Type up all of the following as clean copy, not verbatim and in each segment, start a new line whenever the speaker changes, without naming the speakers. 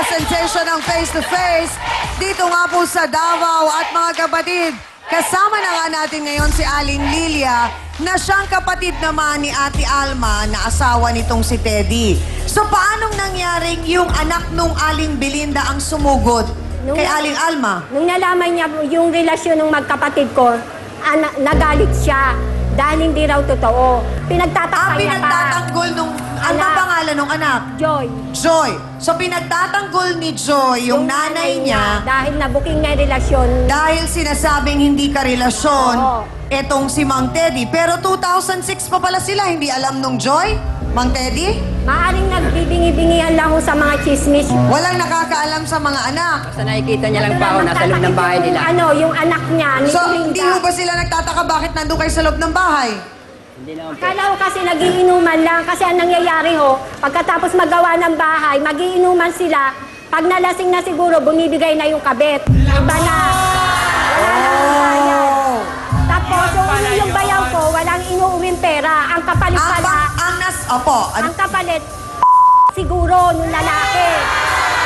presentation ng Face to Face dito nga po sa Davao. At mga kapatid, kasama na nga natin ngayon si Aling Lilia na siyang kapatid naman ni Ate Alma na asawa nitong si Teddy. So paanong nangyaring yung anak nung Aling Belinda ang sumugod kay Aling Alma?
Nung nalaman niya yung relasyon ng magkapatid ko, nagalit siya dahil hindi raw totoo. Pinagtatakpan niya pa.
Pinagtatanggol nung... Ano
Anak.
pangalan nung anak?
Joy.
Joy. So pinagtatanggol ni Joy yung nanay niya
dahil nabuking na yung relasyon.
dahil sinasabing hindi ka relasyon
Oo.
etong si Mang Teddy. Pero 2006 pa pala sila, hindi alam nung Joy? Mang Teddy?
Maaring nagbibingi-bingihan lang ho sa mga chismis.
Walang nakakaalam sa mga anak.
Basta nakikita niya lang pa ako nasa loob ng bahay nila.
Yung anak niya, ni
So,
Belinda.
hindi ho ba sila nagtataka bakit nandun kayo sa loob ng bahay?
Hindi naman po.
Akala ko kasi nagiinuman lang kasi ang nangyayari ho, pagkatapos magawa ng bahay, magiinuman sila. Pag nalasing na siguro, bumibigay na yung kabit. Iba na. Wala na ang bayan. Tapos, yung bayaw ko, walang inuuwing pera. Ang kapalit pala, ang kapalit, siguro, nung lalaki.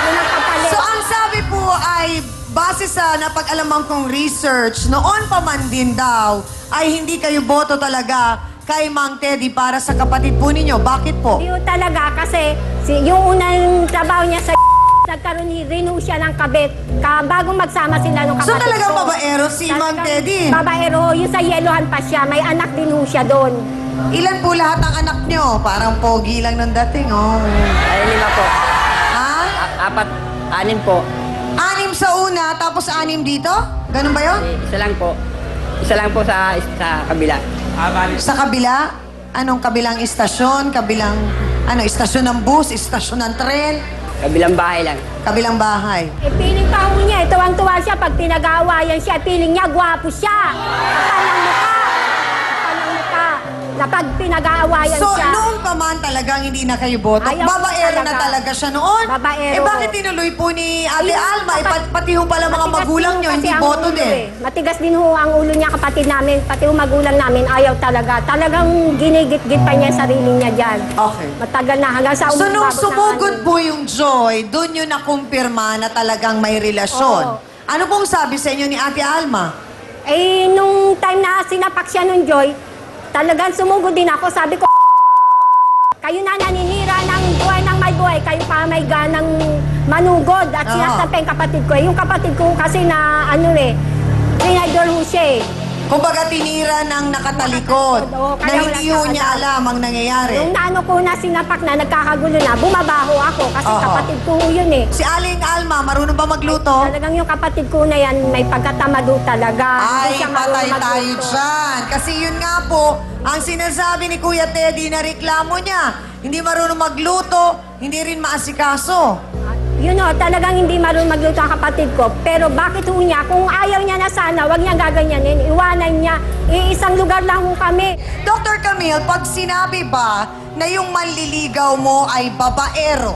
Nung ang kapalit.
So, ang sabi po ay, base sa napag-alaman kong research, noon pa man din daw, ay hindi kayo boto talaga kay Mang Teddy para sa kapatid po ninyo. Bakit po?
Hindi ho talaga kasi yung unang trabaho niya sa nagkaroon rin ho siya ng kabit. Bagong magsama sila nung
So
kapatid
talagang
ko.
babaero si Mang Teddy?
Babaero, yung sa Yelohan pa siya. May anak din ho siya doon.
Ilan po lahat ang anak nyo? Parang pogi lang nung dating, oh.
Ay, 5 po.
Ha?
4, 6 po.
6 sa una, tapos 6 dito? Ganun ba yun?
Isa lang po. Isa lang po sa kabila.
Sa kabila? Anong kabilang istasyon? Kabilang, istasyon ng bus? Istasyon ng tren?
Kabilang bahay lang.
Kabilang bahay.
Piling pa ho niya. Tuwang-tuwa siya pag pinag-aawayan siya. Piling niya, gwapo siya. Kapal ang mukha. Kapal ang mukha. Na pag pinag-aawayan
So,
siya.
noon pa man talagang hindi na kayo boto?
Ayaw
Babaero
ko
na
talaga.
talaga siya noon?
Babaero.
Eh bakit tinuloy po ni Ate
Yung
Alma? Eh,
kapat-
pati ho pala mga
Matigas
magulang
din
nyo,
ho
hindi
kasi ang
boto
ulo
din.
Matigas din ho ang ulo niya, kapatid namin. Pati ho magulang namin, ayaw talaga. Talagang ginigit-git pa niya yung sarili niya dyan.
Okay.
Matagal na hanggang sa
So, nung
umabot na
sumugod
ano.
po yung Joy, doon yun nakumpirma na talagang may relasyon.
Oo.
Ano pong sabi sa inyo ni Ate Alma?
Eh, nung time na sinapak siya nung Joy, talagang sumugod din ako. Sabi ko, kayo na naninira ng buhay ng may buhay. Kayo pa may ganang manugod. At
Oo.
sinasabi yung kapatid ko. Yung kapatid ko kasi na, trinidor ho siya eh.
Kumbaga tinira ng nakatalikod
Oo,
na
kaya
hindi
wala
ho
siya
niya alam ang nangyayari.
Nung naano ko na sinapak na, nagkakagulo na, bumabaho ako kasi
Oo.
kapatid ko ho yun eh.
Si Aling Alma, marunong ba magluto?
Talagang yung kapatid ko na yan, may pagkatamado talaga. Hindi
Ay,
siya marunong
patay tayo
magluto.
dyan. Kasi yun nga po, ang sinasabi ni Kuya Teddy na reklamo niya, hindi marunong magluto, hindi rin maasikaso.
Yun o, talagang hindi marunong magluto ang kapatid ko. Pero bakit ho niya? Kung ayaw niya na sana, wag niya gaganyanin. Iwanan niya. Iisang lugar lang ho kami.
Dr. Camille, pag sinabi ba na yung manliligaw mo ay babaero,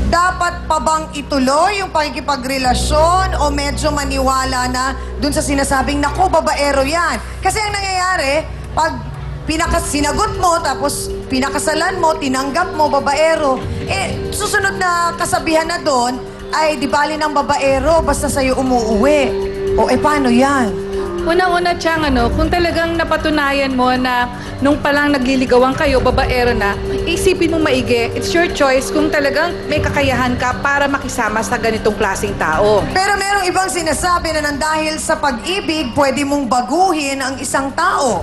dapat pa bang ituloy yung pakikipagrelasyon o medyo maniwala na dun sa sinasabing, naku, babaero yan? Kasi ang nangyayari, pag sinagot mo, tapos pinakasalan mo, tinanggap mo, babaero, eh, susunod na kasabihan na doon ay di bali ng babaero, basta sa'yo umuuwi. O, paano yan?
Una-una, Chang, kung talagang napatunayan mo na nung palang nagliligawan kayo, babaero na, isipin mo maigi, it's your choice kung talagang may kakayahan ka para makisama sa ganitong klaseng tao.
Pero merong ibang sinasabi na nang dahil sa pag-ibig, pwede mong baguhin ang isang tao.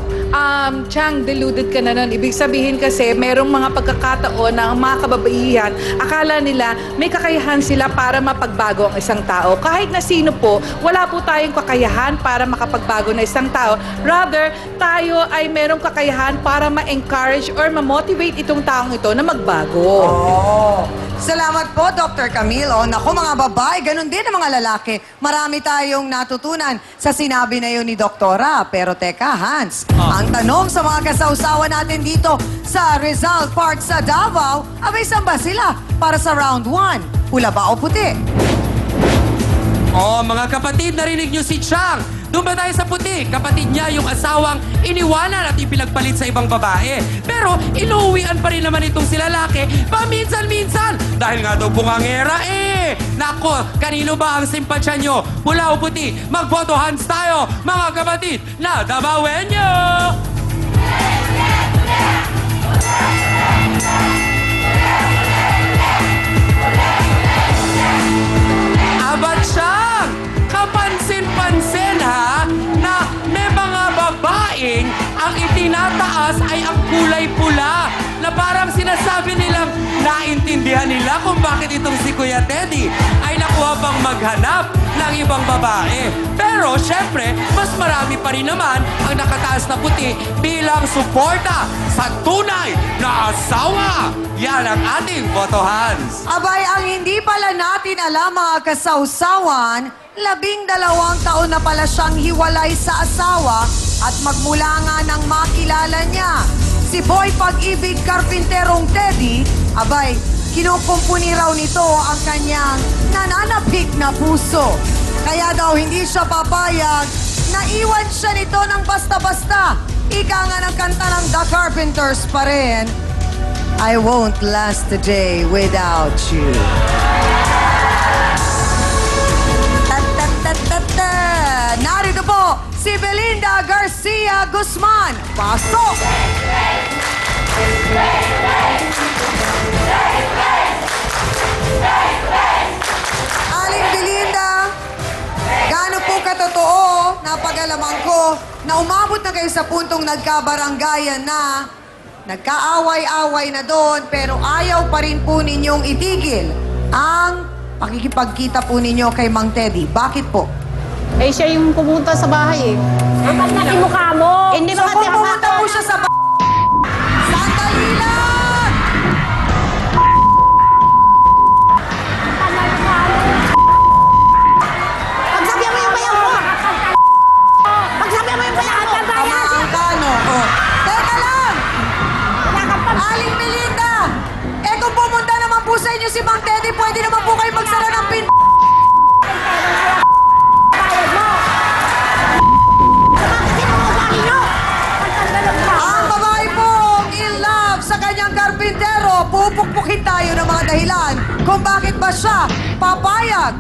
Chang, deluded ka na nun. Ibig sabihin kasi, merong mga pagkakataon na ang mga kababaihan, akala nila may kakayahan sila para mapagbago ang isang tao. Kahit na sino po, wala po tayong kakayahan para makapagbago na isang tao. Rather, tayo ay merong kakayahan para ma-encourage or ma-motivate itong taong ito na magbago.
Oh. Salamat po, Dr. Camille. O, naku, mga babae, ganun din ang mga lalaki. Marami tayong natutunan sa sinabi na yun ni Doktora. Pero teka, Hans, ang tanong sa mga kasawsawa natin dito sa Rizal Park sa Davao, abay, saan ba sila para sa round 1? Pula ba o puti?
Oh, mga kapatid, narinig nyo si Chang. Doon ba tayo sa puti? Kapatid niya yung asawang iniwanan at ipinagpalit sa ibang babae. Pero inuuwian pa rin naman itong si lalaki paminsan-minsan. Dahil nga daw bungangera eh. Nako, kanino ba ang simpatsya nyo? Pula o puti, magboto hands tayo, mga kapatid, na Damawenyo! Abat siyang kapansin-pansin ha na may mga babaeng ang itinataas ay ang kulay pula na parang sinasabi nilang naintindihan nila kung bakit itong si Kuya Teddy ay nakuha pang maghanap ng ibang babae. Pero syempre, mas marami pa rin naman ang nakataas na puti bilang suporta sa tunay na asawa. Yan ang ating botohan.
Abay, ang hindi pala natin alam mga kasawsawan, 12 taon na pala siyang hiwalay sa asawa at magmula nga nang makilala niya si Boy Pag-ibig Karpinterong Teddy, abay, kinukumpuni raw nito ang kanyang nananapik na puso. Kaya daw hindi siya papayag na iwan siya nito ng basta-basta. Ika nga ng kanta ng The Carpenters pa rin, I won't last a day without you. Ta-ta-ta-ta-ta. Narito po si Belinda Garcia Guzman. Pasok! Aling Belinda, gaano po katotoo, napag-alaman ko, na umabot na kayo sa puntong nagkabaranggayan na nagkaaway-away na doon, pero ayaw pa rin po ninyong itigil ang pakikipagkita po ninyo kay Mang Teddy. Bakit po?
Eh, siya yung pumunta sa bahay eh.
Kapag naki mukha mo.
Hindi
So
ba
kung pumunta po siya sa sandali lang!
Pagsabihan mo yung bayaw mo! Pagsabihan mo yung bayaw mo!
Tama ang kano. Oh. Teka lang! Aling Belinda! Eh kung pumunta naman po sa inyo si Mang Teddy, pwede naman po kayo magsara ng pin... Ang babae po in love sa kanyang karpintero, pupukpukin tayo ng mga dahilan kung bakit ba siya papayag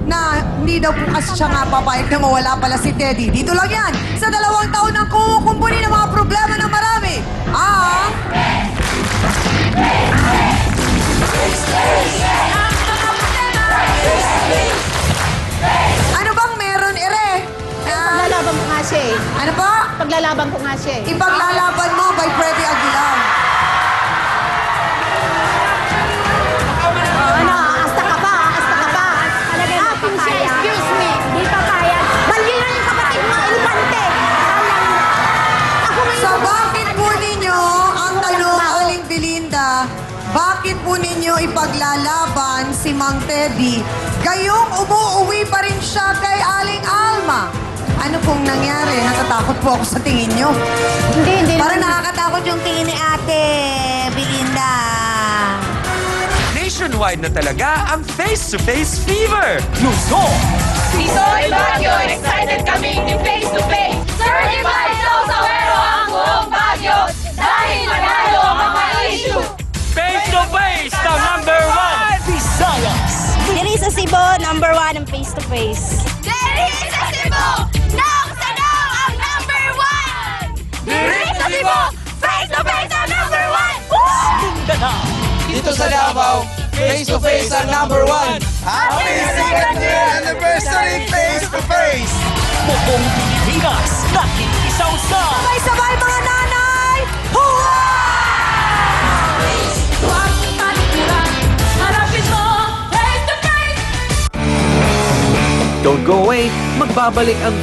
na hindi daw po kasi siya nga papayag na mawala pala si Teddy. Dito lang yan, sa 2 taon ng kumukumpuni ng mga problema ng marami. Ang... Ano bang meron, Ere?
Paglalaban ko nga siya eh.
Ano pa?
Paglalaban ko nga siya eh.
Ipaglalaban mo by Freddy Aguilar.
Ano, asta ka pa, asta ka pa.
Talagang
Akin siya,
papayag.
excuse me.
Di papayag.
Bali na yung kapatid mo, elefante. Ako may
So bakit po ninyo, ang tanong, Aling Belinda, bakit po ninyo ipaglalaban si Mang Teddy? Gayong umuuwi pa rin siya kay Aling Alma. Ano pong nangyari? Natatakot po ako sa tingin nyo.
Hindi.
Parang nakakatakot yung tingin ni Ate Belinda.
Nationwide na talaga ang face-to-face fever. Luzon!
Isoy Baguio, excited kami ni face to face. Certified Salsawero ang buong Baguio dahil manalo ang mga issue.
Face-to-face, the number one! Visayas!
Diri sa Cebu, number 1 ang face-to-face.
Diri sa Cebu, nang sanang ang number one. Diri sa Cebu, face to face ang number one.
Dito sa Davao, face-to-face ang number 1. Happy second year anniversary face-to-face!
Buong Pilipinas, nakikisaw-sa!
Sabay-sabay mga nanay! Huwa!
Harapin mo, face to face.
Don't go away, magbabalik ang